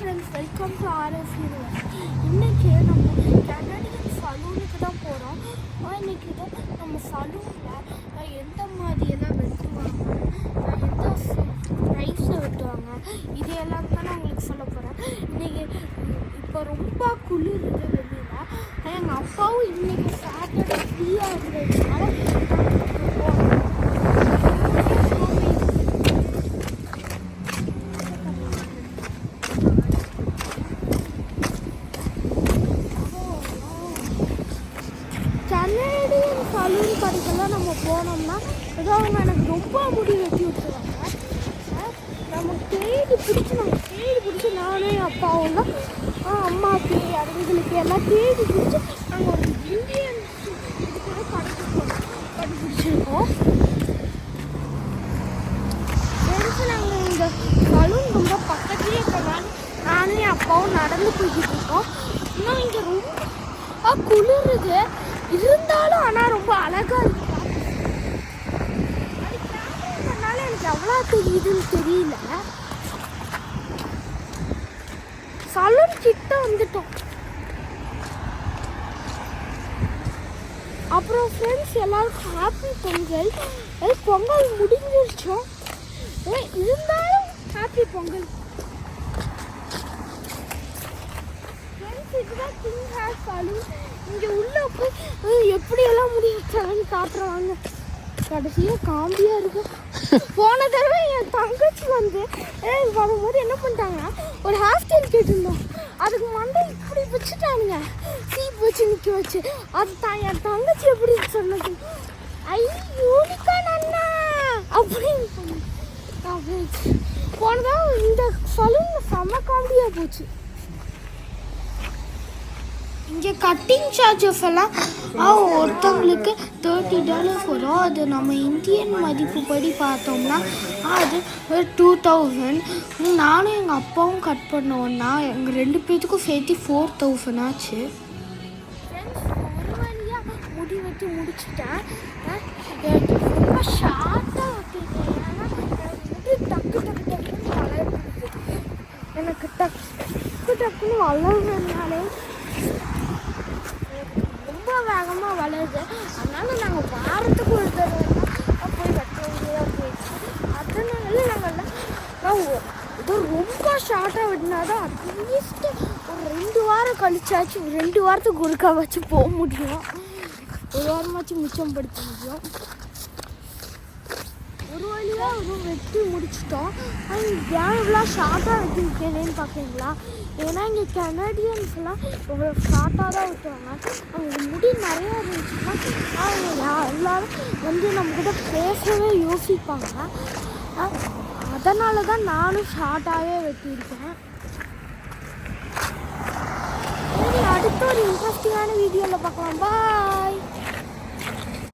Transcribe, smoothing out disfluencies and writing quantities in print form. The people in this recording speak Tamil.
Friends, welcome to RF universe. இன்றைக்கி நம்ம கனடியன் சலூனுக்கு தான் போகிறோம். இன்றைக்கி தான் நம்ம சலூனில் எந்த மாதிரியெல்லாம் வெட்டுவாங்க, எந்த ப்ரைஸில் வெட்டுவாங்க, இது எல்லாம் தான் நான் உங்களுக்கு சொல்ல போகிறேன். இன்றைக்கி இப்போ ரொம்ப குளிருது வெளியில். எங்கள் அப்பாவும் இன்றைக்கி சாட்டர்டே ஃப்ரீயாக இருந்ததுனால கனடியன் சலூன் கடைக்கெல்லாம் நம்ம போனோம்னா ஏதோ அவங்க எனக்கு ரொம்ப முடி வெட்டி விட்டுருவாங்க. நமக்கு தேடி பிடிச்சி நானே என் அப்பாவும் தான் அம்மாவுக்கு அதுங்களுக்கு எல்லாம் தேடி பிடிச்சி நாங்கள் ஒரு இந்தியன் இதுக்காக கண்டுபிடிச்சிருக்கோம். ஃப்ரெண்ட்ஸ், நாங்கள் இந்த சலூன் ரொம்ப பக்கத்துலேயே இருக்கிறனால நானும் என் அப்பாவும் நடந்து போய்கிட்டு இருக்கோம். இன்னும் இங்கே ரொம்ப குளிருது இருந்தாலும் ஆனால் ரொம்ப அழகாக இருக்கு. அது கேமரானால எனக்கு எவ்வளோ தெரியுதுன்னு தெரியல. சலூன் கிட்ட வந்துட்டோம். அப்புறம் ஃப்ரெண்ட்ஸ், எல்லாருக்கும் ஹாப்பி பொங்கல். பொங்கல் முடிஞ்சிருச்சோம், இருந்தாலும் ஹாப்பி பொங்கல். ஃப்ரெண்ட்ஸ், இதுதான் கிங் ஹேர் சலூன். இங்கே உள்ளே போய் எப்படியெல்லாம் முடி வச்சாங்கன்னு காட்டுறாங்க. கடைசியாக காம்பியாக இருக்கும். போன தடவை என் தங்கச்சி வரும்போது என்ன பண்ணிட்டாங்கன்னா ஒரு ஹேர் ஸ்டைல் கேட்டிருந்தோம். அதுக்கு மண்டை இப்படி வச்சுட்டானுங்க, சீப் வச்சு நிற்க வச்சு. அது என் தங்கச்சி எப்படி சொன்னது, யூனிக்கா நன்னா அப்படின்னு போனதான் இந்த சலூன் செம்ம காமெடியாக போச்சு. இங்கே கட்டிங் சார்ஜஸ் எல்லாம் ஒருத்தவங்களுக்கு $30 வரும். அது நம்ம இந்தியன் மதிப்புப்படி பார்த்தோம்னா அது 2000. நானும் எங்கள் அப்பாவும் கட் பண்ணோன்னா எங்கள் 2 பேத்துக்கும் சேர்த்து 4000 ஆச்சு. ஒரு வழியாக முடி வெட்டி முடிச்சுட்டேன். ரொம்ப ஷார்ட்டாக வச்சுருக்கேன். ஏன்னா முடி டக்கு டக்குன்னு வளர்ந்துருக்கு. எனக்கு டக்குன்னு வளர்றதுனாலே ரொம்ப வேகமாக வளருது. அதனால நாங்கள் வாரத்துக்கு ஒரு தடவை தான் போய் வெட்ட வேண்டியதாக போயிடுச்சு. அதனால நாங்கள் ஏதோ ரொம்ப ஷார்ட்டாக வெட்டினா தான் அட்லீஸ்ட்டு ஒரு 2 வாரம் கழிச்சாச்சு. 2 வாரத்துக்கு ஒருக்கா வச்சு போக முடியும். ஒரு வாரமாச்சும் மிச்சம் படுத்த முடியும். ஒரு வழியாக வெட்டி முடிச்சிட்டோம். ஏன் இவ்வளோ ஷார்ட்டாக வெட்டிருக்கேனேன்னு பார்க்குறீங்களா? ஏன்னா இங்கே கனடியன்ஸ்லாம் இவ்வளோ ஷார்ட்டாக தான் வெட்டுவாங்க. அவங்க முடி நிறையா இருந்துச்சுன்னா அவங்க எல்லோரும் நம்மக்கிட்ட பேசவே யோசிப்பாங்க. அதனால தான் நானும் ஷார்ட்டாகவே வெட்டியிருக்கேன். சரி, அடுத்த ஒரு இன்ட்ரெஸ்டிங்கான வீடியோவில் பார்க்கலாம். பாய்.